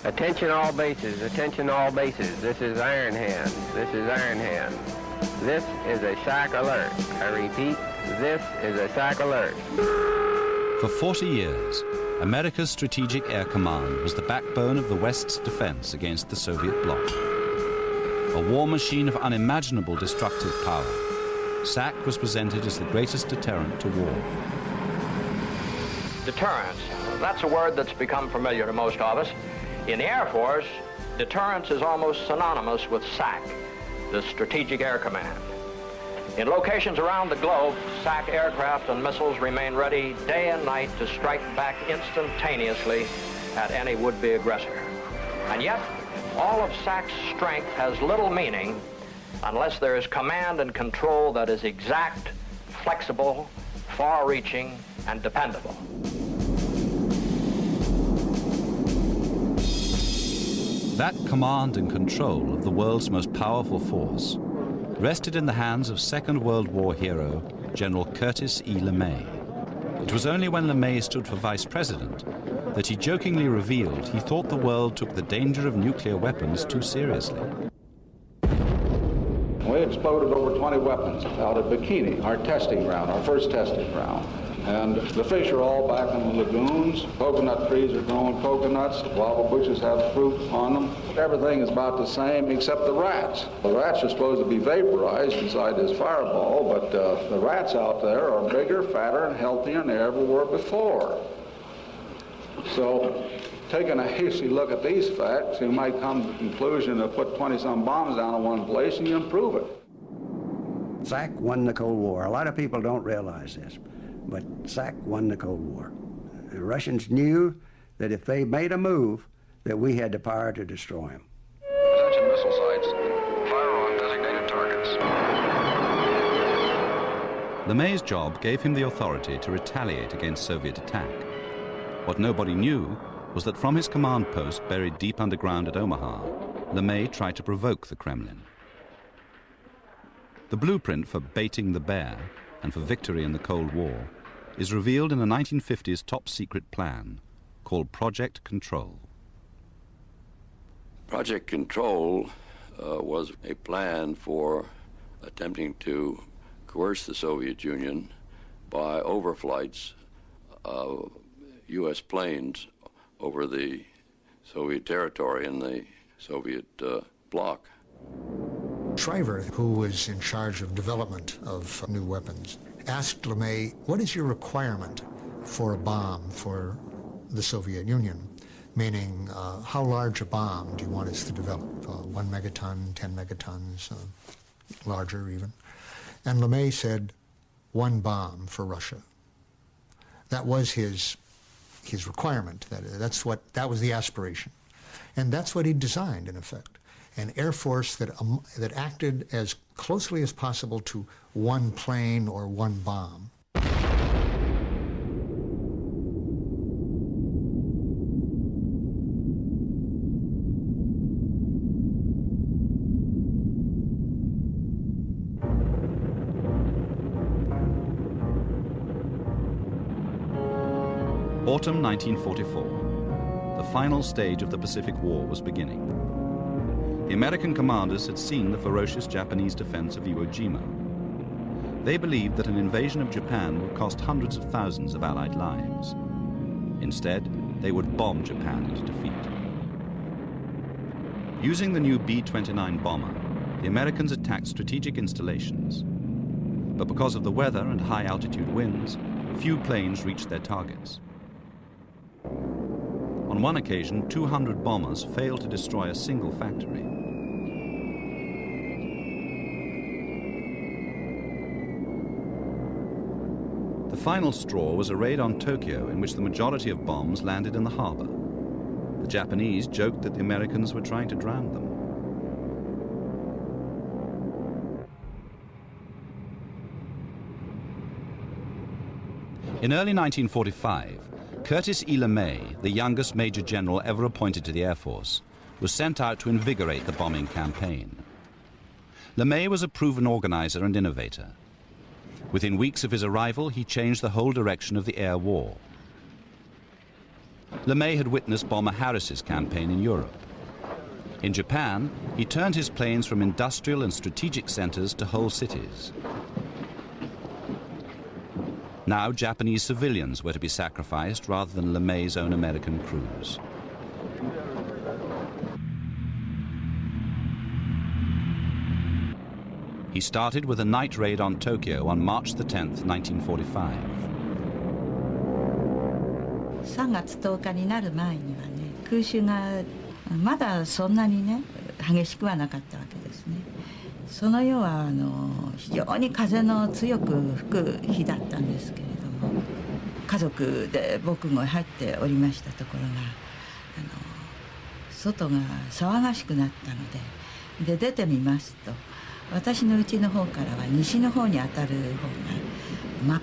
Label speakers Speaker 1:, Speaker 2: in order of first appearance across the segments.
Speaker 1: Attention all bases, attention all bases. This is Iron Hand. This is Iron Hand. This is a SAC alert. I repeat, this is a SAC alert.
Speaker 2: For 40 years, America's Strategic Air Command was the backbone of the West's defense against the Soviet bloc. A war machine of unimaginable destructive power, SAC was presented as the greatest deterrent to war.
Speaker 3: Deterrence, that's a word that's become familiar to most of us. In the Air Force, deterrence is almost synonymous with SAC, the Strategic Air Command. In locations around the globe, SAC aircraft and missiles remain ready day and night to strike back instantaneously at any would-be aggressor. And yet, all of SAC's strength has little meaning unless there is command and control that is exact, flexible, far-reaching, and dependable.
Speaker 2: That command and control of the world's most powerful force rested in the hands of Second World War hero General Curtis E. LeMay. It was only when LeMay stood for vice president that he jokingly revealed he thought the world took the danger of nuclear weapons too seriously.
Speaker 4: We exploded over 20 weapons out at Bikini, our testing ground, our first testing ground. And the fish are all back in the lagoons. Coconut trees are growing coconuts. Guava bushes have fruit on them. Everything is about the same except the rats. The rats are supposed to be vaporized inside this fireball, but the rats out there are bigger, fatter, and healthier than they ever were before. So, taking a hasty look at these facts, you might come to the conclusion to put 20-some bombs down in one place and you improve it.
Speaker 5: SAC won the Cold War. A lot of people don't realize this, but SAC won the Cold War. The Russians knew that if they made a move, that we had the power to destroy them.
Speaker 6: Attention missile sites. Fire on designated targets.
Speaker 2: LeMay's job gave him the authority to retaliate against Soviet attack. What nobody knew was that from his command post buried deep underground at Omaha, LeMay tried to provoke the Kremlin. The blueprint for baiting the bear and for victory in the Cold War is revealed in a 1950s top-secret plan called Project Control.
Speaker 7: Project Control was a plan for attempting to coerce the Soviet Union by overflights of U.S. planes over the Soviet territory in the Soviet bloc.
Speaker 8: Shriver, who was in charge of development of new weapons, asked LeMay, what is your requirement for a bomb for the Soviet Union? Meaning, how large a bomb do you want us to develop? 1 megaton, 10 megatons, larger even. And LeMay said, 1 bomb for Russia. That was his requirement. That was the aspiration. And that's what he designed, in effect. An Air Force that acted as closely as possible to 1 plane or 1 bomb.
Speaker 2: Autumn 1944. The final stage of the Pacific War was beginning. The American commanders had seen the ferocious Japanese defense of Iwo Jima. They believed that an invasion of Japan would cost hundreds of thousands of Allied lives. Instead, they would bomb Japan into defeat. Using the new B-29 bomber, the Americans attacked strategic installations. But because of the weather and high-altitude winds, few planes reached their targets. On one occasion, 200 bombers failed to destroy a single factory. The final straw was a raid on Tokyo in which the majority of bombs landed in the harbor. The Japanese joked that the Americans were trying to drown them. In early 1945, Curtis E. LeMay, the youngest major general ever appointed to the Air Force, was sent out to invigorate the bombing campaign. LeMay was a proven organizer and innovator. Within weeks of his arrival, he changed the whole direction of the air war. LeMay had witnessed Bomber Harris's campaign in Europe. In Japan, he turned his planes from industrial and strategic centers to whole cities. Now Japanese civilians were to be sacrificed rather than LeMay's own American crews. He started with a night raid on Tokyo on March the 10th, 1945.
Speaker 9: 3月10日になる前にはね、空襲がまだそんなにね、激しくはなかったわけですね。その夜は非常に風の強く吹く日だったんですけれども、家族で僕も入っておりましたところが、外が騒がしくなったので、出てみますと、私の家の方からは西の方に当たる方が真っ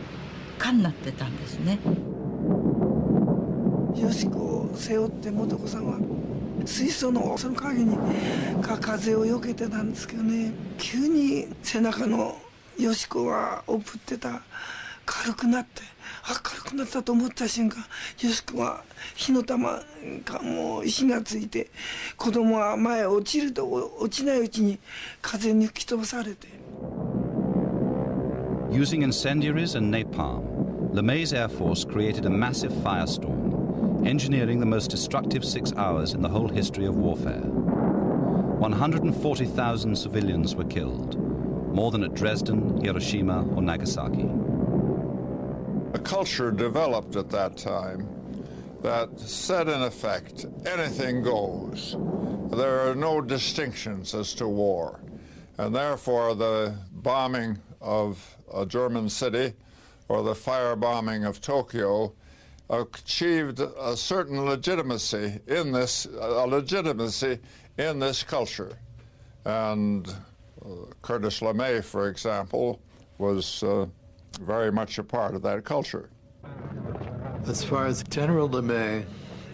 Speaker 9: 赤になってたんですね。
Speaker 10: よし子を背負って素子さんは水槽のその陰に風をよけてたんですけどね、急に背中のよし子がおぶってた軽くなって、軽くなったと思った瞬間、よし子は火の玉がもう火がついて、子供は前落ちると落ちないうちに風に吹き飛ばされて。
Speaker 2: Using incendiaries and napalm, LeMay's Air Force created a massive firestorm, engineering the most destructive 6 hours in the whole history of warfare. 140,000 civilians were killed, more than at Dresden, Hiroshima, or Nagasaki.
Speaker 11: A culture developed at that time that said, in effect, anything goes. There are no distinctions as to war, and therefore the bombing of a German city or the firebombing of Tokyo achieved a certain legitimacy in this, culture. And Curtis LeMay, for example, was very much a part of that culture.
Speaker 12: As far as General LeMay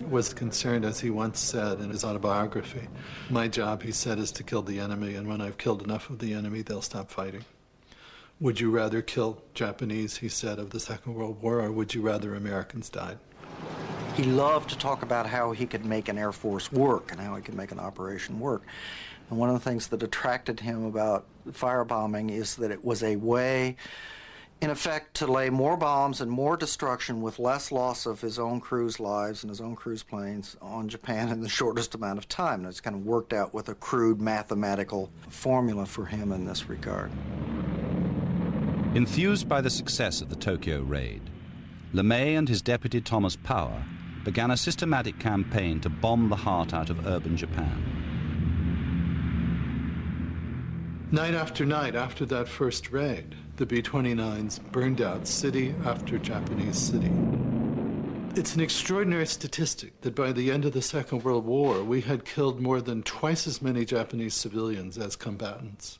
Speaker 12: was concerned, as he once said in his autobiography, my job, he said, is to kill the enemy, and when I've killed enough of the enemy, they'll stop fighting. Would you rather kill Japanese, he said, of the Second World War, or would you rather Americans died?
Speaker 13: He loved to talk about how he could make an Air Force work and how he could make an operation work. And one of the things that attracted him about firebombing is that it was a way, in effect, to lay more bombs and more destruction with less loss of his own crew's lives and his own crew's planes on Japan in the shortest amount of time. And it's kind of worked out with a crude mathematical formula for him in this regard.
Speaker 2: Enthused by the success of the Tokyo raid, LeMay and his deputy Thomas Power began a systematic campaign to bomb the heart out of urban Japan.
Speaker 12: Night after night after that first raid, the B-29s burned out city after Japanese city. It's an extraordinary statistic that by the end of the Second World War, we had killed more than twice as many Japanese civilians as combatants.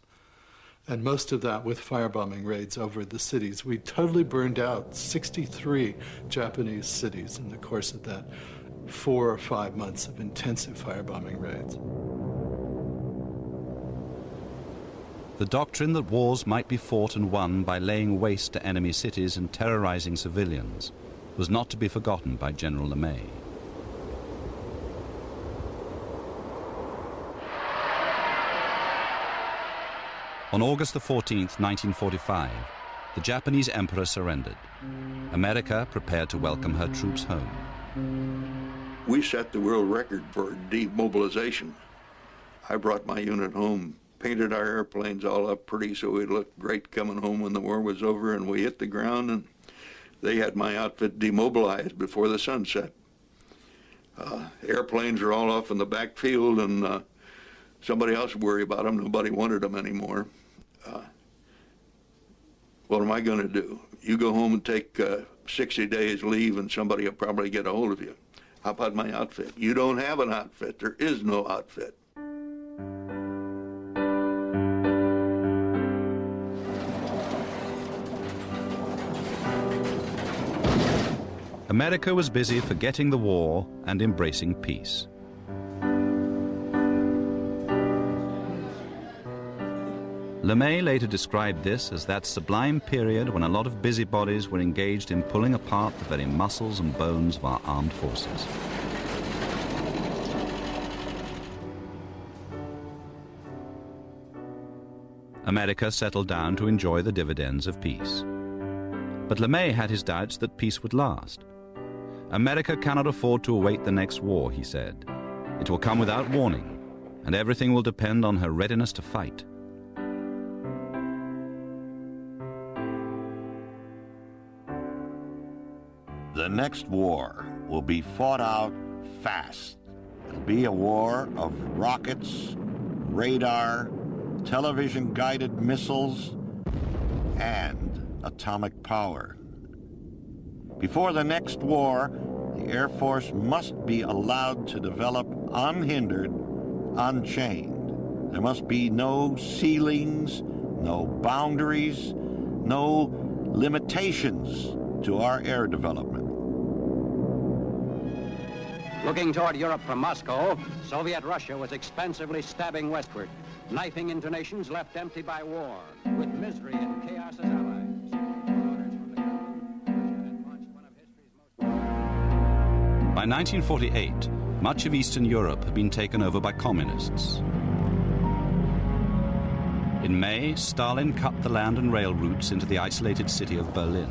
Speaker 12: And most of that with firebombing raids over the cities. We totally burned out 63 Japanese cities in the course of that 4 or 5 months of intensive firebombing raids.
Speaker 2: The doctrine that wars might be fought and won by laying waste to enemy cities and terrorizing civilians was not to be forgotten by General LeMay. On August the 14th, 1945, the Japanese emperor surrendered. America prepared to welcome her troops home.
Speaker 7: We set the world record for demobilization. I brought my unit home, painted our airplanes all up pretty so it looked great coming home when the war was over, and we hit the ground, and they had my outfit demobilized before the sun set. Airplanes are all off in the backfield, and somebody else would worry about them. Nobody wanted them anymore. What am I going to do? You go home and take 60 days leave and somebody will probably get a hold of you. How about my outfit? You don't have an outfit. There is no outfit.
Speaker 2: America was busy forgetting the war and embracing peace. LeMay later described this as that sublime period when a lot of busybodies were engaged in pulling apart the very muscles and bones of our armed forces. America settled down to enjoy the dividends of peace. But LeMay had his doubts that peace would last. America cannot afford to await the next war, he said. It will come without warning, and everything will depend on her readiness to fight.
Speaker 14: The next war will be fought out fast. It'll be a war of rockets, radar, television-guided missiles, and atomic power. Before the next war, the Air Force must be allowed to develop unhindered, unchained. There must be no ceilings, no boundaries, no limitations to our air development.
Speaker 3: Looking toward Europe from Moscow, Soviet Russia was expansively stabbing westward, knifing into nations left empty by war, with misery and chaos as allies.
Speaker 2: By 1948, much of Eastern Europe had been taken over by communists. In May, Stalin cut the land and rail routes into the isolated city of Berlin.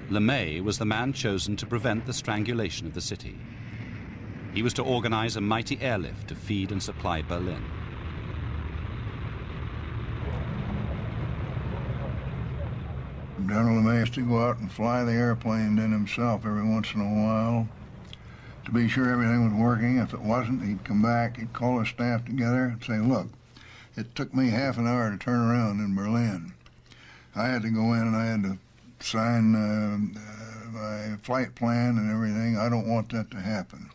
Speaker 2: LeMay was the man chosen to prevent the strangulation of the city. He was to organize a mighty airlift to feed and supply Berlin.
Speaker 15: General LeMay used to go out and fly the airplane in himself every once in a while to be sure everything was working. If it wasn't, he'd come back, he'd call his staff together and say, look, it took me half an hour to turn around in Berlin. I had to go in and I had to sign my flight plan and everything. I don't want that to happen.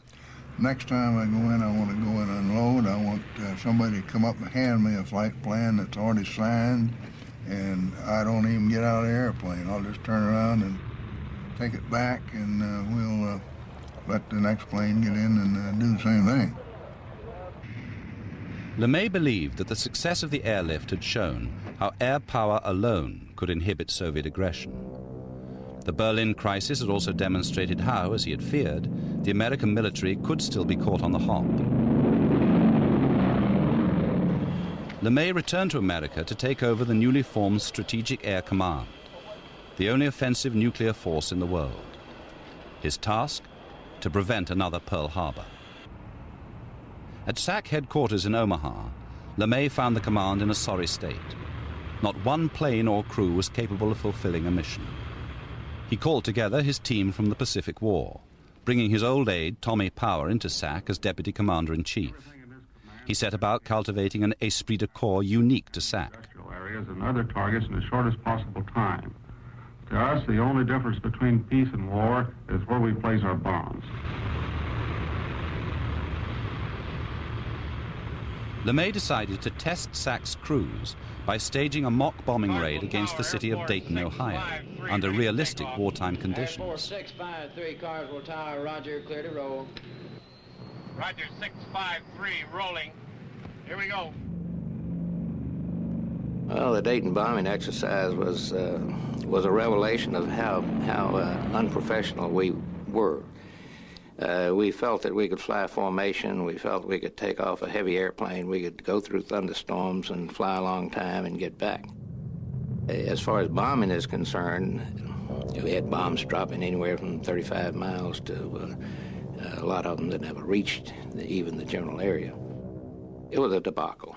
Speaker 15: Next time I go in, I want to go in and unload. I want somebody to come up and hand me a flight plan that's already signed, and I don't even get out of the airplane. I'll just turn around and take it back, and we'll let the next plane get in and do the same thing.
Speaker 2: LeMay believed that the success of the airlift had shown how air power alone could inhibit Soviet aggression. The Berlin crisis had also demonstrated how, as he had feared, the American military could still be caught on the hop. LeMay returned to America to take over the newly formed Strategic Air Command, the only offensive nuclear force in the world. His task? To prevent another Pearl Harbor. At SAC headquarters in Omaha, LeMay found the command in a sorry state. Not one plane or crew was capable of fulfilling a mission. He called together his team from the Pacific War, bringing his old aide, Tommy Power, into SAC as Deputy Commander-in-Chief. He set about cultivating an esprit de corps unique to SAC.
Speaker 4: Areas and other targets in the shortest possible time. To us, the only difference between peace and war is where we place our bombs.
Speaker 2: LeMay decided to test SAC's crews by staging a mock bombing raid against the city of Dayton, Ohio, under realistic wartime conditions.
Speaker 3: 653, cars will tower, roger, clear to roll.
Speaker 16: Roger, 653, rolling. Here we go.
Speaker 1: Well, the Dayton bombing exercise was a revelation of how unprofessional we were. We felt that we could fly formation. We felt we could take off a heavy airplane. We could go through thunderstorms and fly a long time and get back. As far as bombing is concerned, we had bombs dropping anywhere from 35 miles to a lot of them that never reached even the general area. It was a debacle,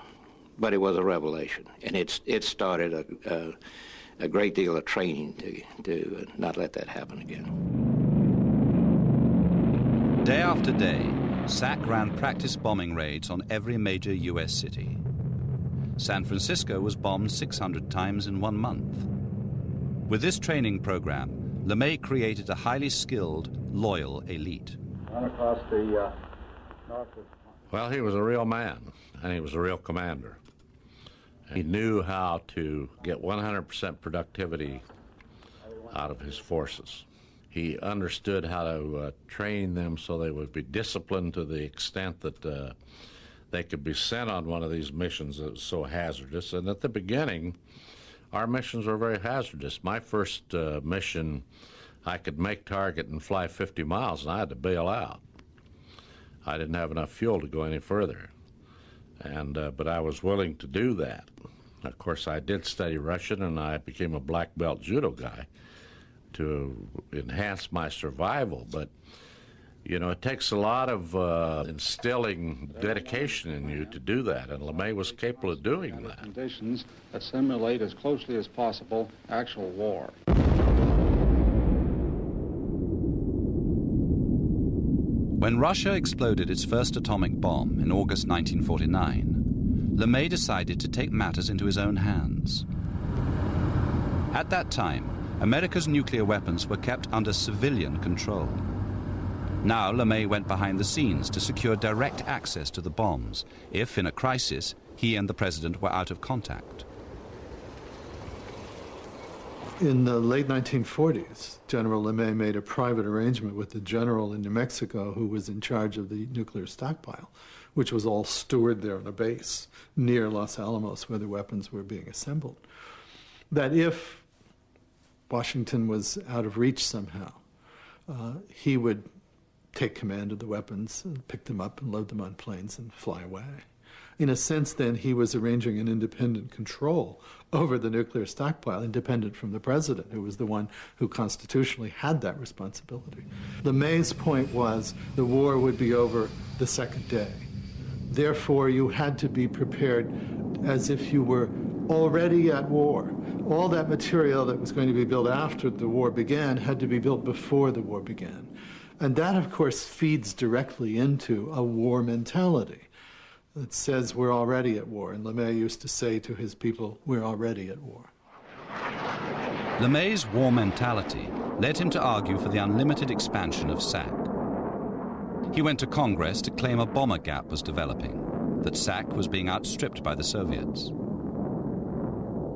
Speaker 1: but it was a revelation, and it started a great deal of training to not let that happen again.
Speaker 2: Day after day, SAC ran practice bombing raids on every major U.S. city. San Francisco was bombed 600 times in 1 month. With this training program, LeMay created a highly skilled, loyal elite.
Speaker 4: Across the north of...
Speaker 17: Well, he was a real man, and he was a real commander. He knew how to get 100% productivity out of his forces. He understood how to train them so they would be disciplined to the extent that they could be sent on one of these missions that was so hazardous. And at the beginning, our missions were very hazardous. My first mission, I could make target and fly 50 miles, and I had to bail out. I didn't have enough fuel to go any further, but I was willing to do that. Of course, I did study Russian, and I became a black belt judo guy to enhance my survival. But, you know, it takes a lot of instilling dedication in you to do that, and LeMay was capable of doing that.
Speaker 4: Conditions that simulate as closely as possible actual war.
Speaker 2: When Russia exploded its first atomic bomb in August 1949, LeMay decided to take matters into his own hands. At that time, America's nuclear weapons were kept under civilian control. Now LeMay went behind the scenes to secure direct access to the bombs if, in a crisis, he and the president were out of contact.
Speaker 12: In the late 1940s, General LeMay made a private arrangement with the general in New Mexico who was in charge of the nuclear stockpile, which was all stored there on a base near Los Alamos where the weapons were being assembled, that if Washington was out of reach somehow, he would take command of the weapons, and pick them up and load them on planes and fly away. In a sense, then, he was arranging an independent control over the nuclear stockpile, independent from the president, who was the one who constitutionally had that responsibility. LeMay's point was the war would be over the second day. Therefore, you had to be prepared as if you were already at war. All that material that was going to be built after the war began had to be built before the war began. And that, of course, feeds directly into a war mentality. It says we're already at war, and LeMay used to say to his people, we're already at war.
Speaker 2: LeMay's war mentality led him to argue for the unlimited expansion of SAC. He went to Congress to claim a bomber gap was developing, that SAC was being outstripped by the Soviets.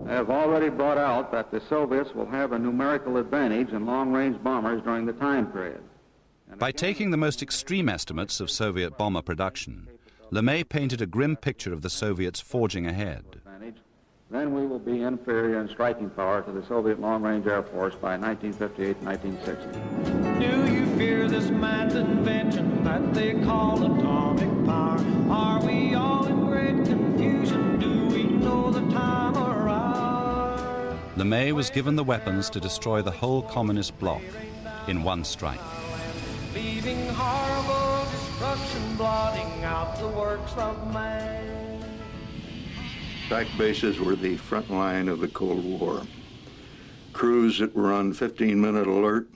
Speaker 4: I have already brought out that the Soviets will have a numerical advantage in long-range bombers during the time period.
Speaker 2: By taking the most extreme estimates of Soviet bomber production, LeMay painted a grim picture of the Soviets forging ahead.
Speaker 4: Then we will be inferior in striking power to the Soviet long-range Air Force by 1958-1960.
Speaker 18: Do you fear this mad invention that they call atomic power? Are we all in great confusion? Do we know the time or hour?
Speaker 2: LeMay was given the weapons to destroy the whole communist bloc in one strike.
Speaker 18: Leaving horrible destruction, blotting out the works of man.
Speaker 7: SAC bases were the front line of the Cold War. Crews that were on 15-minute alert,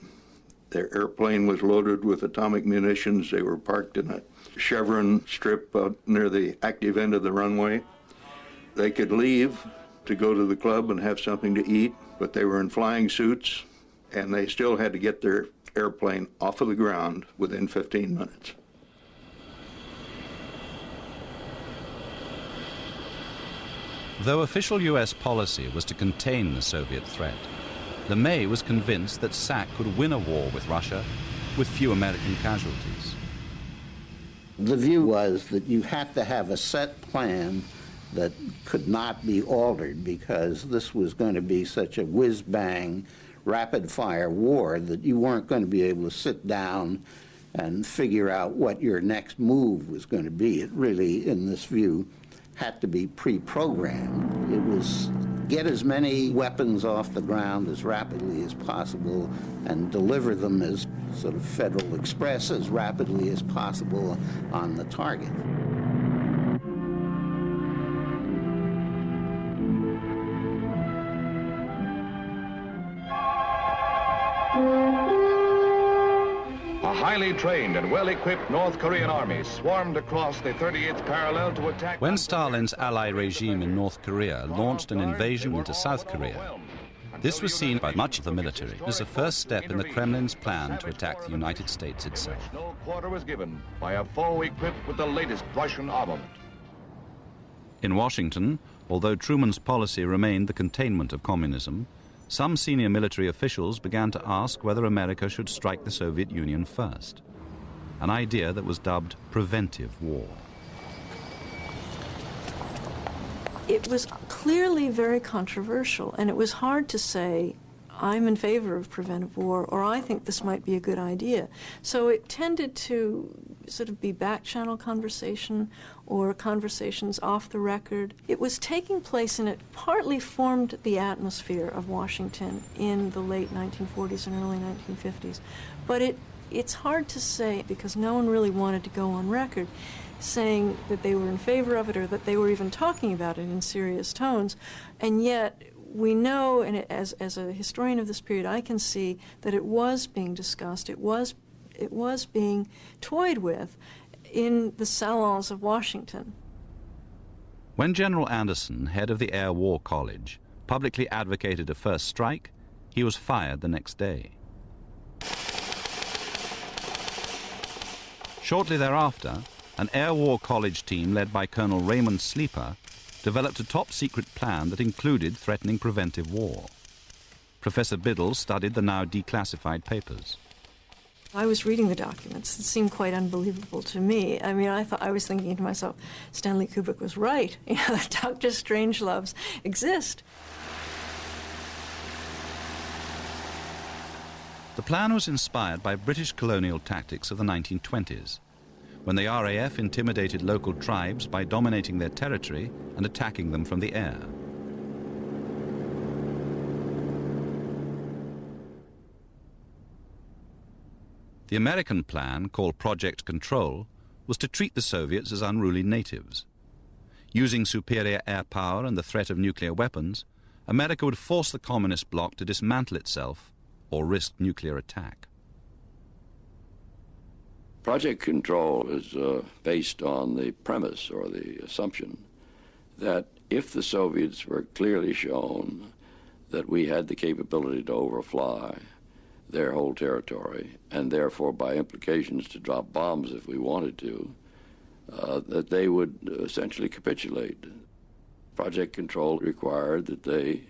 Speaker 7: their airplane was loaded with atomic munitions. They were parked in a chevron strip out near the active end of the runway. They could leave to go to the club and have something to eat, but they were in flying suits, and they still had to get their airplane off of the ground within 15 minutes.
Speaker 2: Though official U.S. policy was to contain the Soviet threat, LeMay was convinced that SAC could win a war with Russia with few American casualties.
Speaker 19: The view was that you had to have a set plan that could not be altered because this was going to be such a whiz-bang, rapid-fire war that you weren't going to be able to sit down and figure out what your next move was going to be. It really, in this view, had to be pre-programmed. It was get as many weapons off the ground as rapidly as possible and deliver them as sort of Federal Express as rapidly as possible on the target.
Speaker 6: A highly trained and well-equipped North Korean army swarmed across the 38th parallel to attack...
Speaker 2: When Stalin's ally regime in North Korea launched an invasion into South Korea, this was seen by much of the military as a first step in the Kremlin's plan to attack the United States itself.
Speaker 6: No quarter was given by a foe equipped with the latest Russian armament.
Speaker 2: In Washington, although Truman's policy remained the containment of communism, some senior military officials began to ask whether America should strike the Soviet Union first, an idea that was dubbed preventive war.
Speaker 20: It was clearly very controversial, and it was hard to say, I'm in favor of preventive war, or I think this might be a good idea. So it tended to sort of be back-channel conversation or conversations off the record. It was taking place, and it partly formed the atmosphere of Washington in the late 1940s and early 1950s. But it's hard to say, because no one really wanted to go on record saying that they were in favor of it or that they were even talking about it in serious tones. And yet we know, and as a historian of this period, I can see that it was being discussed, it was being toyed with in the salons of Washington.
Speaker 2: When General Anderson, head of the Air War College, publicly advocated a first strike, he was fired the next day. Shortly thereafter, an Air War College team led by Colonel Raymond Sleeper developed a top-secret plan that included threatening preventive war. Professor Biddle studied the now declassified papers.
Speaker 20: I was reading the documents. It seemed quite unbelievable to me. I mean, I was thinking to myself, Stanley Kubrick was right. You know, Dr. Strangeloves exist.
Speaker 2: The plan was inspired by British colonial tactics of the 1920s, when the RAF intimidated local tribes by dominating their territory and attacking them from the air. The American plan, called Project Control, was to treat the Soviets as unruly natives. Using superior air power and the threat of nuclear weapons, America would force the communist bloc to dismantle itself or risk nuclear attack.
Speaker 21: Project Control is based on the premise or the assumption that if the Soviets were clearly shown that we had the capability to overfly their whole territory, and therefore by implications to drop bombs if we wanted to, that they would essentially capitulate. Project Control required that they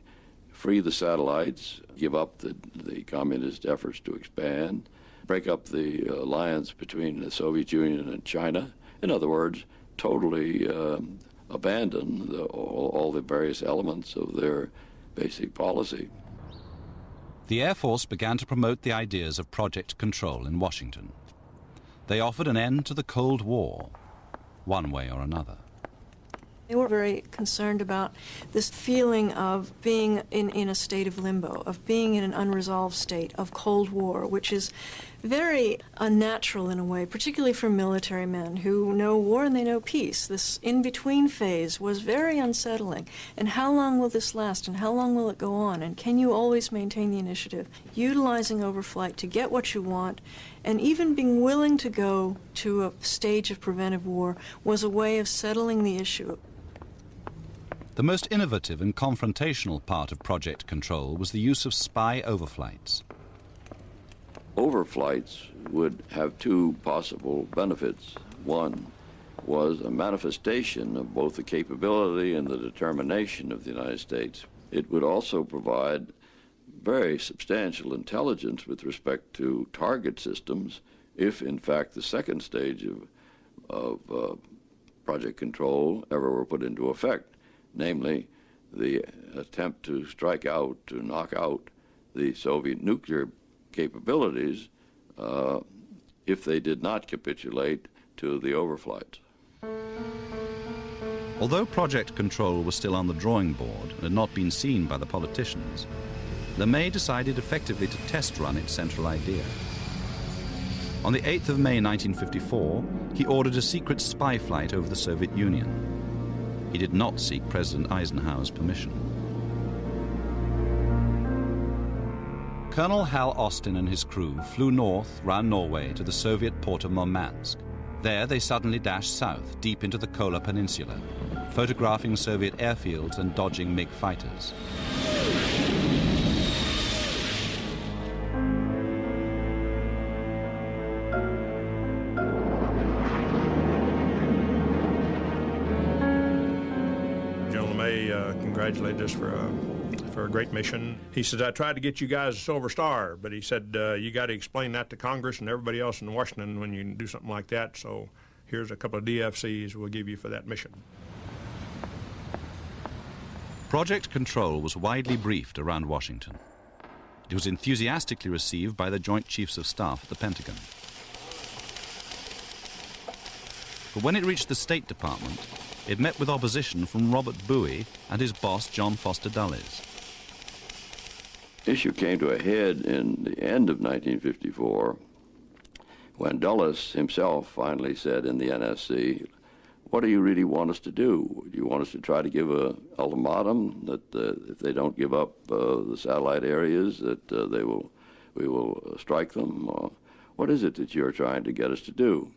Speaker 21: free the satellites, give up the communist efforts to expand, break up the alliance between the Soviet Union and China. In other words, totally abandon all the various elements of their basic policy.
Speaker 2: The Air Force began to promote the ideas of Project Control in Washington. They offered an end to the Cold War, one way or another.
Speaker 20: They were very concerned about this feeling of being in a state of limbo, of being in an unresolved state of Cold War, which is very unnatural in a way, particularly for military men who know war and they know peace. This in-between phase was very unsettling. And how long will this last, and how long will it go on? And can you always maintain the initiative? Utilizing overflight to get what you want, and even being willing to go to a stage of preventive war was a way of settling the issue.
Speaker 2: The most innovative and confrontational part of Project Control was the use of spy overflights.
Speaker 21: Overflights would have two possible benefits. One was a manifestation of both the capability and the determination of the United States. It would also provide very substantial intelligence with respect to target systems if, in fact, the second stage of Project Control ever were put into effect, namely the attempt to strike out, to knock out the Soviet nuclear capabilities if they did not capitulate to the overflights.
Speaker 2: Although Project Control was still on the drawing board and had not been seen by the politicians, LeMay decided effectively to test run its central idea. On the 8th of May 1954, he ordered a secret spy flight over the Soviet Union. He did not seek President Eisenhower's permission. Colonel Hal Austin and his crew flew north round Norway to the Soviet port of Murmansk. There they suddenly dashed south, deep into the Kola Peninsula, photographing Soviet airfields and dodging MiG fighters.
Speaker 22: Congratulated us for
Speaker 5: for a great mission. He says, I tried to get you guys a Silver Star, but he said, you got to explain that to Congress and everybody else in Washington when you do something like that, so here's a couple of DFCs we'll give you for that mission.
Speaker 2: Project Control was widely briefed around Washington. It was enthusiastically received by the Joint Chiefs of Staff at the Pentagon. But when it reached the State Department, it met with opposition from Robert Bowie and his boss, John Foster Dulles.
Speaker 21: Issue came to a head in the end of 1954 when Dulles himself finally said in the NSC, what do you really want us to do? Do you want us to try to give an ultimatum that if they don't give up the satellite areas that we will strike them? Or what is it that you're trying to get us to do?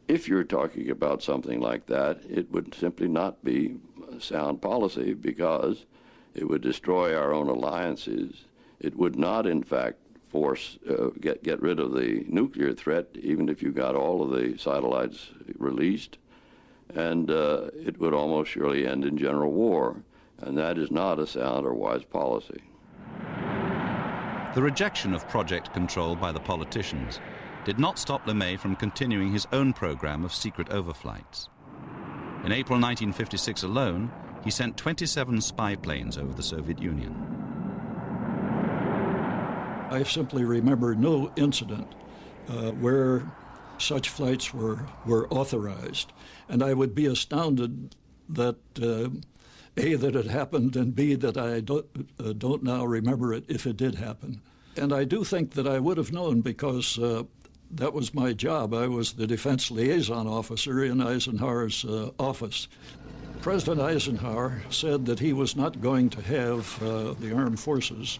Speaker 21: If you're talking about something like that, it would simply not be sound policy because it would destroy our own alliances. It would not, in fact, get rid of the nuclear threat, even if you got all of the satellites released. And it would almost surely end in general war. And that is not a sound or wise policy.
Speaker 2: The rejection of Project Control by the politicians did not stop LeMay from continuing his own program of secret overflights. In April 1956 alone, he sent 27 spy planes over the Soviet Union.
Speaker 22: I simply remember no incident where such flights were authorized. And I would be astounded that, A, that it happened, and B, that I don't now remember it if it did happen. And I do think that I would have known because that was my job. I was the defense liaison officer in Eisenhower's office. President Eisenhower said that he was not going to have the armed forces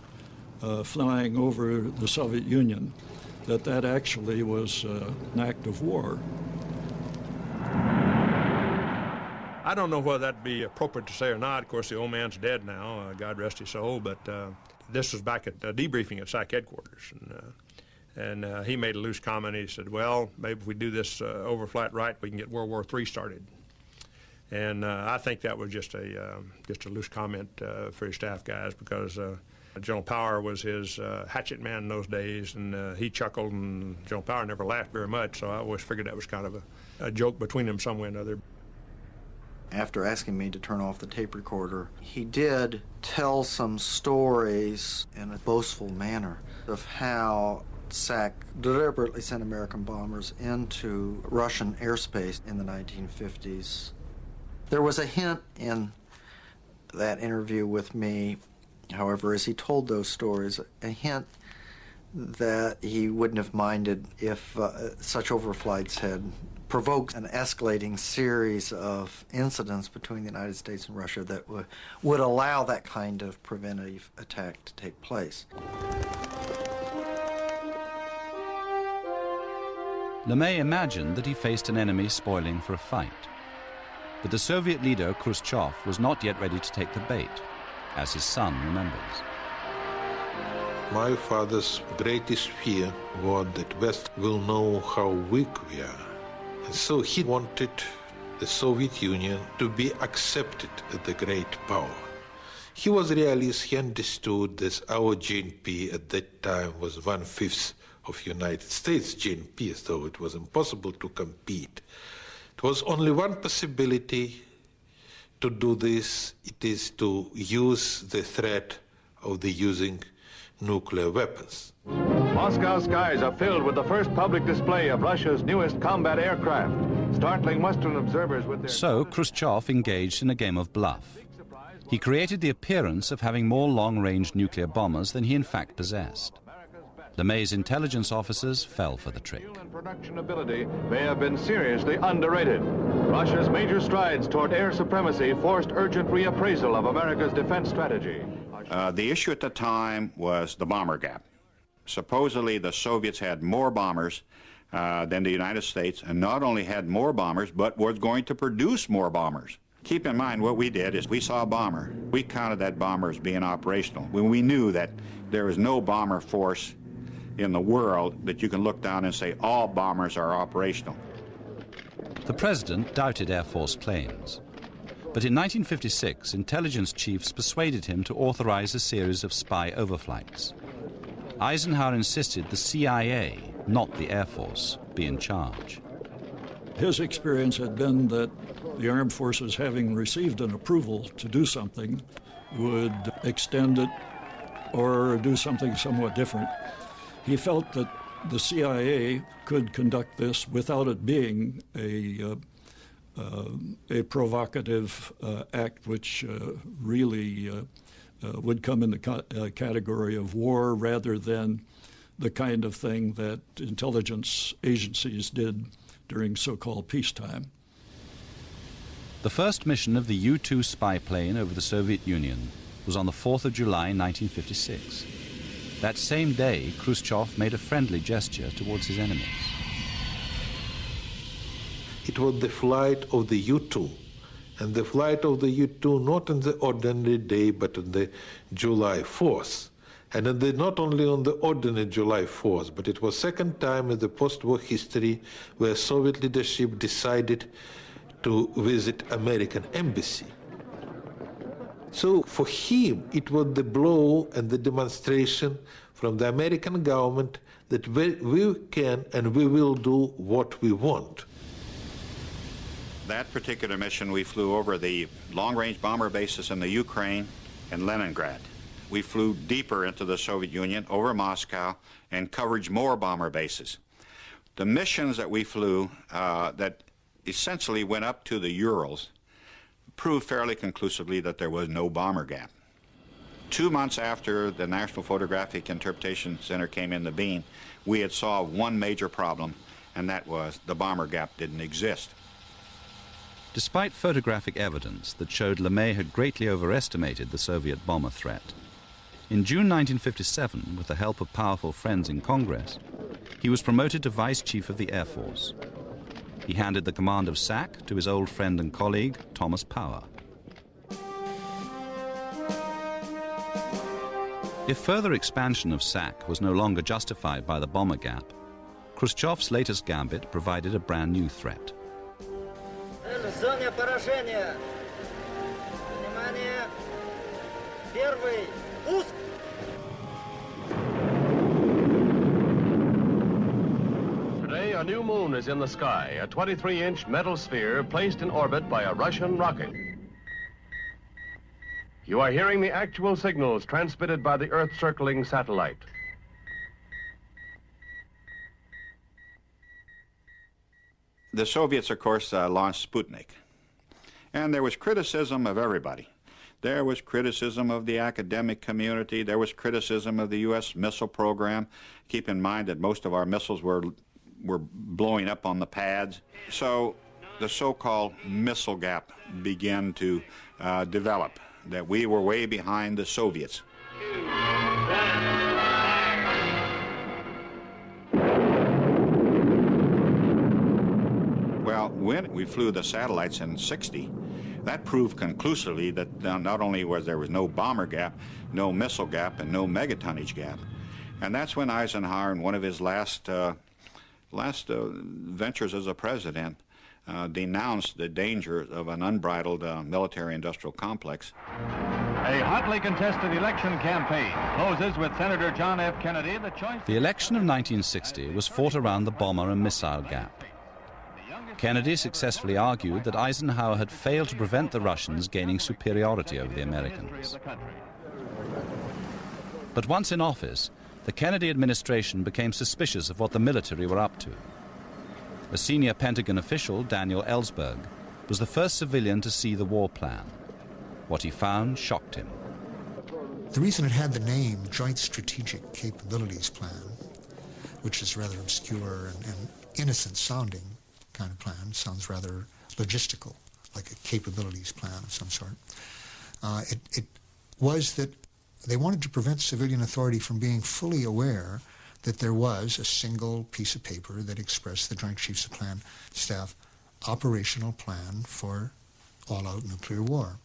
Speaker 22: flying over the Soviet Union, that actually was an act of war.
Speaker 5: I don't know whether that'd be appropriate to say or not. Of course, the old man's dead now, God rest his soul, but this was back at debriefing at SAC headquarters. And he made a loose comment. He said, well, maybe if we do this overflight right, we can get World War III started. And I think that was just a loose comment for his staff guys because General Power was his hatchet man in those days, and he chuckled, and General Power never laughed very much, so I always figured that was kind of a joke between them some way or another.
Speaker 13: After asking me to turn off the tape recorder, he did tell some stories in a boastful manner of how SAC deliberately sent American bombers into Russian airspace in the 1950s. There was a hint in that interview with me, however, as he told those stories, a hint that he wouldn't have minded if such overflights had provoked an escalating series of incidents between the United States and Russia that would allow that kind of preventive attack to take place.
Speaker 2: LeMay imagined that he faced an enemy spoiling for a fight. But the Soviet leader, Khrushchev, was not yet ready to take the bait, as his son remembers.
Speaker 23: My father's greatest fear was that West will know how weak we are. And so he wanted the Soviet Union to be accepted as the great power. He was realist. He understood that our GNP at that time was 1/5 of United States GNP, so it was impossible to compete. It was only one possibility to do this. It is to use the threat of the using nuclear weapons.
Speaker 6: Moscow skies are filled with the first public display of Russia's newest combat aircraft, startling Western observers with their...
Speaker 2: So Khrushchev engaged in a game of bluff. He created the appearance of having more long-range nuclear bombers than he in fact possessed. LeMay's intelligence officers fell for the trick.
Speaker 6: Production ability may have been seriously underrated. Russia's major strides toward air supremacy forced urgent reappraisal of America's defense strategy.
Speaker 24: The issue at the time was the bomber gap. Supposedly the Soviets had more bombers than the United States, and not only had more bombers, but was going to produce more bombers. Keep in mind, what we did is we saw a bomber. We counted that bomber as being operational. When we knew that there was no bomber force in the world that you can look down and say all bombers are operational.
Speaker 2: The president doubted Air Force claims. But in 1956, intelligence chiefs persuaded him to authorize a series of spy overflights. Eisenhower insisted the CIA, not the Air Force, be in charge.
Speaker 22: His experience had been that the armed forces, having received an approval to do something, would extend it or do something somewhat different. He felt that the CIA could conduct this without it being a provocative act which really would come in the category of war rather than the kind of thing that intelligence agencies did during so-called peacetime.
Speaker 2: The first mission of the U-2 spy plane over the Soviet Union was on the 4th of July, 1956. That same day, Khrushchev made a friendly gesture towards his enemies.
Speaker 23: It was the flight of the U-2, and the flight of the U-2 not on the ordinary day, but on the July 4th. And not only on the ordinary July 4th, but it was second time in the post-war history where Soviet leadership decided to visit American embassy. So for him, it was the blow and the demonstration from the American government that we can and we will do what we want.
Speaker 24: That particular mission, we flew over the long-range bomber bases in the Ukraine and Leningrad. We flew deeper into the Soviet Union, over Moscow, and covered more bomber bases. The missions that we flew that essentially went up to the Urals proved fairly conclusively that there was no bomber gap. 2 months after the National Photographic Interpretation Center came in the beam, we had solved one major problem, and that was the bomber gap didn't exist.
Speaker 2: Despite photographic evidence that showed LeMay had greatly overestimated the Soviet bomber threat, in June 1957, with the help of powerful friends in Congress, he was promoted to Vice Chief of the Air Force. He handed the command of SAC to his old friend and colleague, Thomas Power. If further expansion of SAC was no longer justified by the bomber gap, Khrushchev's latest gambit provided a brand new threat.
Speaker 6: Today, a new moon is in the sky, a 23-inch metal sphere placed in orbit by a Russian rocket. You are hearing the actual signals transmitted by the Earth-circling satellite.
Speaker 24: The Soviets, of course, launched Sputnik. And there was criticism of everybody. There was criticism of the academic community. There was criticism of the U.S. missile program. Keep in mind that most of our missiles were blowing up on the pads. So the so-called missile gap began to develop, that we were way behind the Soviets. Well, when we flew the satellites in '60, that proved conclusively that not only was there no bomber gap, no missile gap, and no megatonnage gap. And that's when Eisenhower, in one of his last ventures as a president, denounced the dangers of an unbridled military-industrial complex.
Speaker 6: A hotly contested election campaign closes with Senator John F. Kennedy.
Speaker 2: The election of 1960 was fought around the bomber and missile gap. Kennedy successfully argued that Eisenhower had failed to prevent the Russians gaining superiority over the Americans. But once in office, the Kennedy administration became suspicious of what the military were up to. A senior Pentagon official, Daniel Ellsberg, was the first civilian to see the war plan. What he found shocked him.
Speaker 8: The reason it had the name Joint Strategic Capabilities Plan, which is rather obscure and innocent-sounding kind of plan, sounds rather logistical, like a capabilities plan of some sort. It was that they wanted to prevent civilian authority from being fully aware that there was a single piece of paper that expressed the Joint Chiefs of Staff operational plan for all-out nuclear war.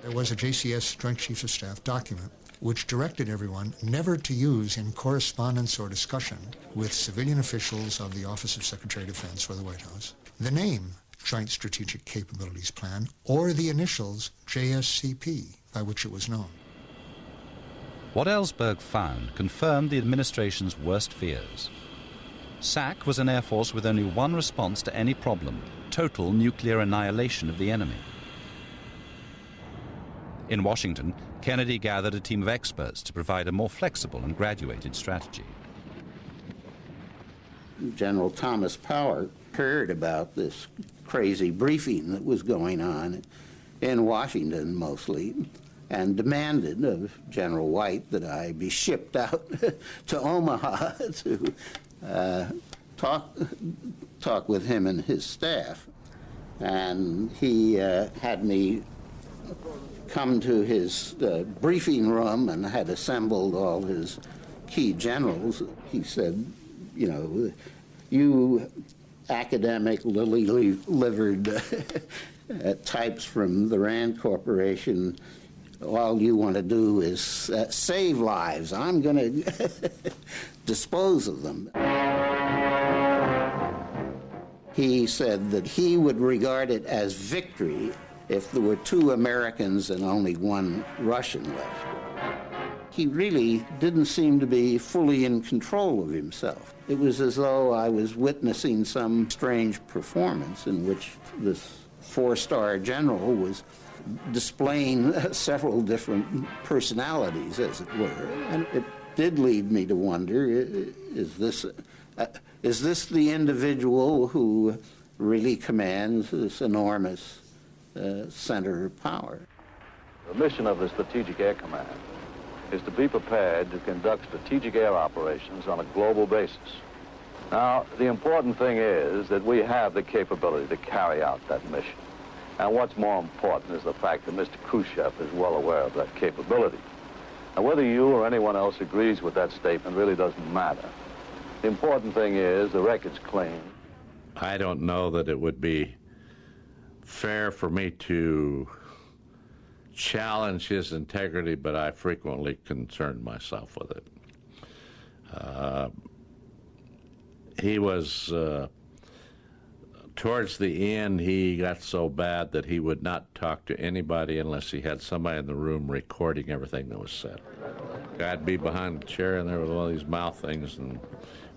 Speaker 8: There was a JCS Joint Chiefs of Staff document which directed everyone never to use in correspondence or discussion with civilian officials of the Office of Secretary of Defense or the White House the name Joint Strategic Capabilities Plan, or the initials JSCP, by which it was known.
Speaker 2: What Ellsberg found confirmed the administration's worst fears. SAC was an air force with only one response to any problem: total nuclear annihilation of the enemy. In Washington, Kennedy gathered a team of experts to provide a more flexible and graduated strategy.
Speaker 19: General Thomas Power heard about this crazy briefing that was going on in Washington mostly, and demanded of General White that I be shipped out to Omaha to talk with him and his staff. And he had me come to his briefing room and had assembled all his key generals. He said, you know, you academic, lily-livered types from the Rand Corporation, all you want to do is save lives. I'm going to dispose of them. He said that he would regard it as victory if there were 2 Americans and only 1 Russian left. He really didn't seem to be fully in control of himself. It was as though I was witnessing some strange performance in which this 4-star general was displaying several different personalities, as it were. And it did lead me to wonder, is this the individual who really commands this enormous center of power?
Speaker 6: The mission of the Strategic Air Command is to be prepared to conduct strategic air operations on a global basis. Now, the important thing is that we have the capability to carry out that mission. And what's more important is the fact that Mr. Khrushchev is well aware of that capability. And whether you or anyone else agrees with that statement really doesn't matter. The important thing is the record's clean.
Speaker 17: I don't know that it would be fair for me to challenge his integrity, but I frequently concerned myself with it. He was, towards the end, he got so bad that he would not talk to anybody unless he had somebody in the room recording everything that was said. I'd be behind the chair and there was all these mouth things and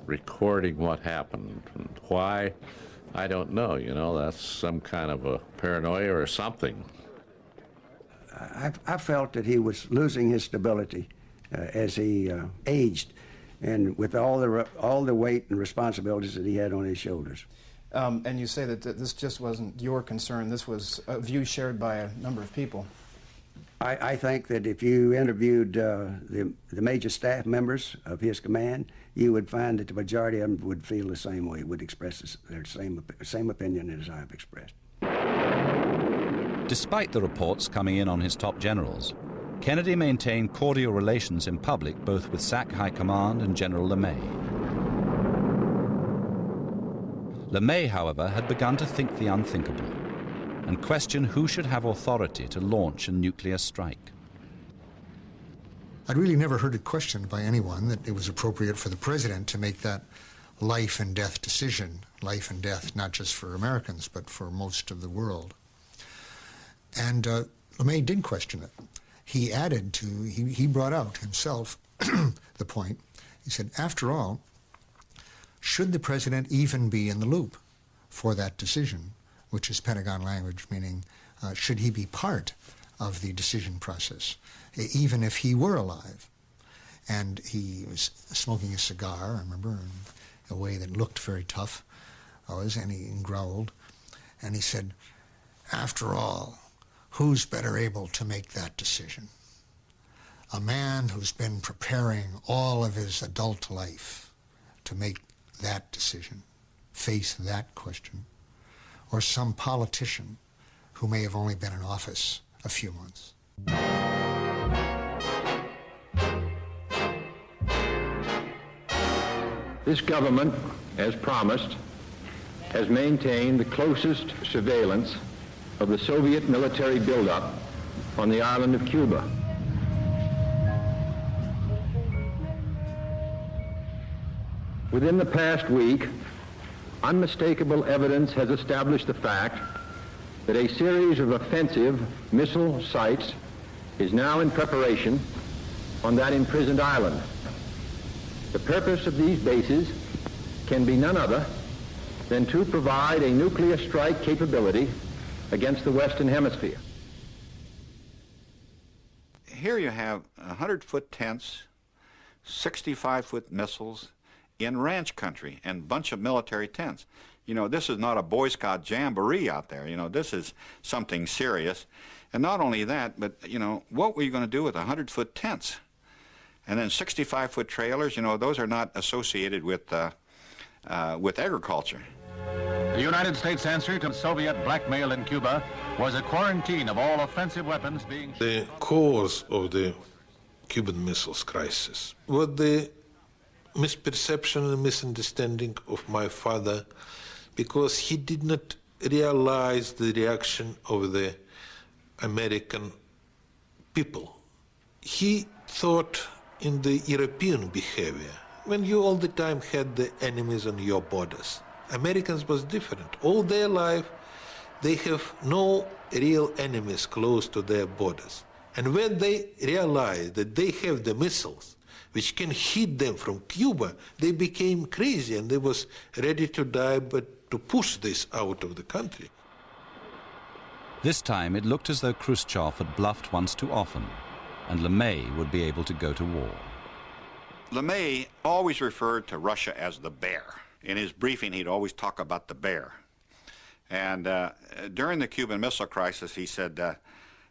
Speaker 17: recording what happened. And why, I don't know, you know, that's some kind of a paranoia or something.
Speaker 9: I felt that he was losing his stability as he aged, and with all the weight and responsibilities that he had on his shoulders.
Speaker 10: And you say that this just wasn't your concern. This was a view shared by a number of people.
Speaker 9: I think that if you interviewed the major staff members of his command, you would find that the majority of them would feel the same way, would express their same opinion as I've expressed.
Speaker 2: Despite the reports coming in on his top generals, Kennedy maintained cordial relations in public both with SAC High Command and General LeMay. LeMay, however, had begun to think the unthinkable and question who should have authority to launch a nuclear strike.
Speaker 8: I'd really never heard it questioned by anyone that it was appropriate for the president to make that life and death decision, life and death not just for Americans but for most of the world. And LeMay did question it. He added to, he brought out himself the point. He said, after all, should the president even be in the loop for that decision, which is Pentagon language, meaning should he be part of the decision process, even if he were alive? And he was smoking a cigar, I remember, in a way that looked very tough, and he growled, and he said, after all, who's better able to make that decision? A man who's been preparing all of his adult life to make that decision, face that question, or some politician who may have only been in office a few months.
Speaker 11: This government, as promised, has maintained the closest surveillance of the Soviet military buildup on the island of Cuba. Within the past week, unmistakable evidence has established the fact that a series of offensive missile sites is now in preparation on that imprisoned island. The purpose of these bases can be none other than to provide a nuclear strike capability against the Western Hemisphere.
Speaker 24: Here you have 100-foot tents, 65-foot missiles in ranch country and a bunch of military tents. You know, this is not a Boy Scout jamboree out there. You know, this is something serious. And not only that, but, you know, what were you going to do with 100-foot tents? And then 65-foot trailers, you know, those are not associated with agriculture.
Speaker 3: The United States answer to Soviet blackmail in Cuba was a quarantine of all offensive weapons being...
Speaker 23: The cause of the Cuban Missiles Crisis was the misperception and misunderstanding of my father, because he did not realize the reaction of the American people. He thought in the European behavior, when you all the time had the enemies on your borders. Americans was different. All their life, they have no real enemies close to their borders. And when they realized that they have the missiles which can hit them from Cuba, they became crazy and they was ready to die, but to push this out of the country.
Speaker 2: This time it looked as though Khrushchev had bluffed once too often, and LeMay would be able to go to war.
Speaker 24: LeMay always referred to Russia as the bear. In his briefing, he'd always talk about the bear. And during the Cuban Missile Crisis, he said,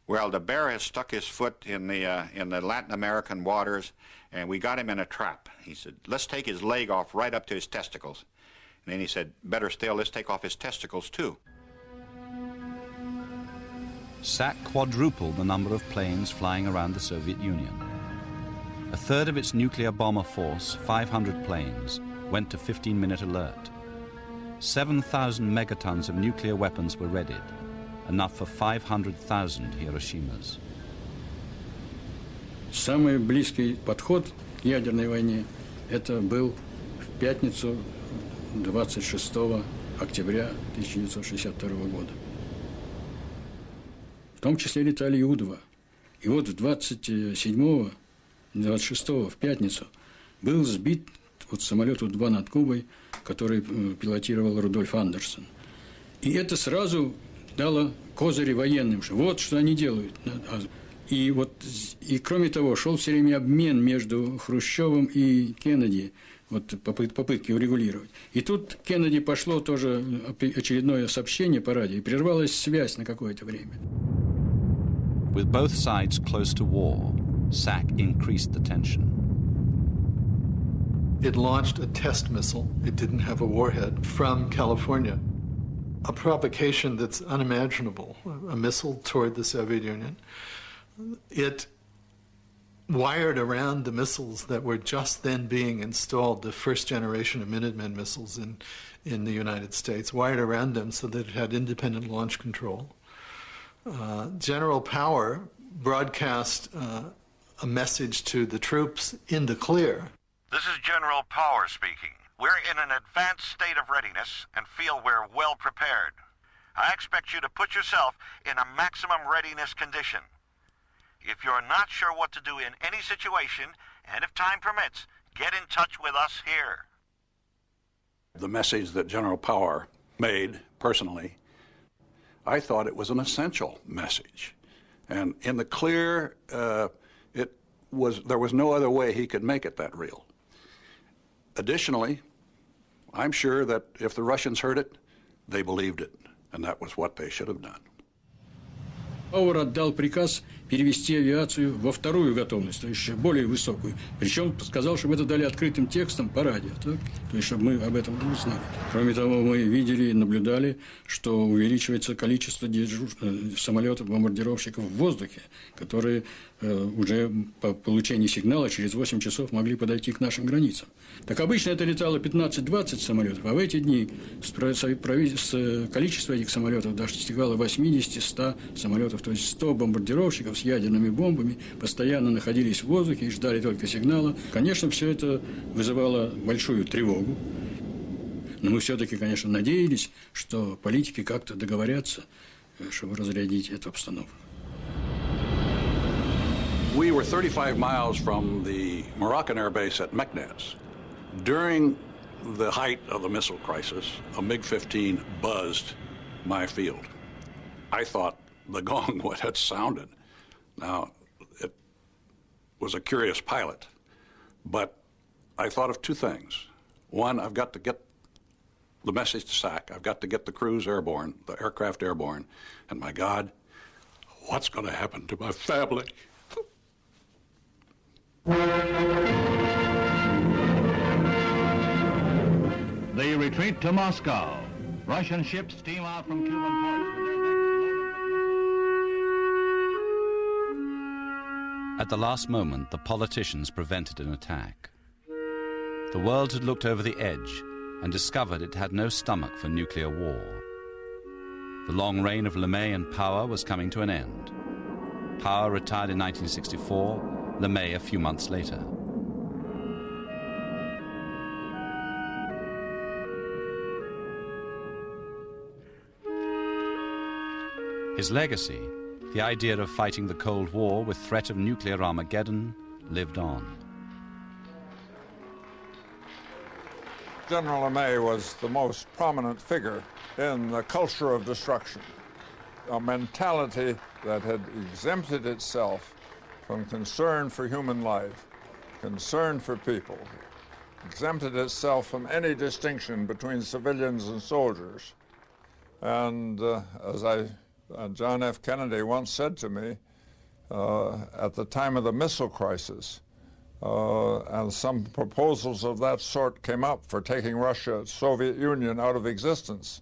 Speaker 24: well, the bear has stuck his foot in the Latin American waters, and we got him in a trap. He said, let's take his leg off right up to his testicles. And then he said, better still, let's take off his testicles too.
Speaker 2: SAC quadrupled the number of planes flying around the Soviet Union. A third of its nuclear bomber force, 500 planes, went to 15-minute alert. 7,000 megatons of nuclear weapons were readied, enough for 500,000 Hiroshimas.
Speaker 14: Самый близкий подход к ядерной войне это был в пятницу 26 октября 1962 года. В том числе летали Ю-2. И вот 27-го, 26-го в пятницу был сбит вот самолет У-2 над Кубой, который пилотировал Рудольф Андерсон. И это сразу дало козыри военным, что вот что они делают. И кроме того, шел все время обмен между Хрущевым и Кеннеди, вот попытки урегулировать. И тут Кеннеди пошло тоже очередное сообщение по радио, и прервалась связь на какое-то время.
Speaker 2: With both sides close to war, SAC increased the tension.
Speaker 12: It launched a test missile. It didn't have a warhead from California. A provocation that's unimaginable, a missile toward the Soviet Union. It wired around the missiles that were just then being installed, the first generation of Minuteman missiles in the United States, wired around them so that it had independent launch control. General Power broadcast a message to the troops in the clear.
Speaker 15: This is General Power speaking. We're in an advanced state of readiness and feel we're well prepared. I expect you to put yourself in a maximum readiness condition. If you're not sure what to do in any situation, and if time permits, get in touch with us here.
Speaker 16: The message that General Power made, personally, I thought it was an essential message. And in the clear, there was no other way he could make it that real. Additionally, I'm sure that if the Russians heard it, they believed it, and that was what they should have done.
Speaker 14: Пауэр отдал приказ перевести авиацию во вторую готовность, то есть еще более высокую. Причем сказал, чтобы это дали открытым текстом по радио, так? То есть чтобы мы об этом узнали. Кроме того, мы видели и наблюдали, что увеличивается количество самолетов-бомбардировщиков в воздухе, которые уже по получении сигнала через 8 часов могли подойти к нашим границам. Так обычно это летало 15-20 самолетов, а в эти дни количество этих самолетов достигало 80-100 самолетов, то есть 100 бомбардировщиков с ядерными бомбами постоянно находились в воздухе и ждали только сигнала. Конечно, все это вызывало большую тревогу. Но мы все-таки, конечно, надеялись, что политики как-то договорятся, чтобы разрядить эту обстановку.
Speaker 16: We were 35 miles from the Moroccan air base at Meknes. During the height of the missile crisis, a MiG-15 buzzed my field. I thought the gong had sounded. Now, it was a curious pilot, but I thought of two things. One, I've got to get the message to SAC. I've got to get the crews airborne, the aircraft airborne. And my God, what's going to happen to my family?
Speaker 3: The retreat to Moscow. Russian ships steam out from Cuban ports with their decks loaded.
Speaker 2: At the last moment, the politicians prevented an attack. The world had looked over the edge and discovered it had no stomach for nuclear war. The long reign of LeMay in power was coming to an end. Power retired in 1964, LeMay a few months later. His legacy, the idea of fighting the Cold War with threat of nuclear Armageddon, lived on.
Speaker 1: General LeMay was the most prominent figure in the culture of destruction, a mentality that had exempted itself from concern for human life, concern for people, exempted itself from any distinction between civilians and soldiers. And as John F. Kennedy once said to me, at the time of the missile crisis, and some proposals of that sort came up for taking Russia, Soviet Union out of existence.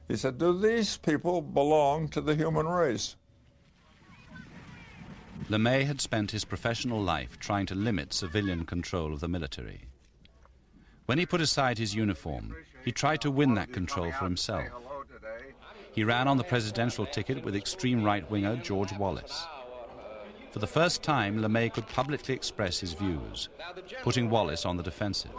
Speaker 1: He said, do these people belong to the human race?
Speaker 2: LeMay had spent his professional life trying to limit civilian control of the military. When he put aside his uniform, he tried to win that control for himself. He ran on the presidential ticket with extreme right-winger George Wallace. For the first time, LeMay could publicly express his views, putting Wallace on the defensive.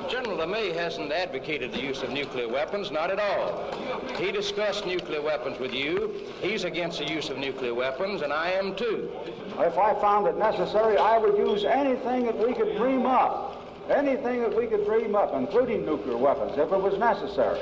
Speaker 4: General LeMay hasn't advocated the use of nuclear weapons, not at all. He discussed nuclear weapons with you. He's against the use of nuclear weapons, and I am too.
Speaker 7: If I found it necessary, I would use anything that we could dream up. Anything that we could dream up, including nuclear weapons, if it was necessary.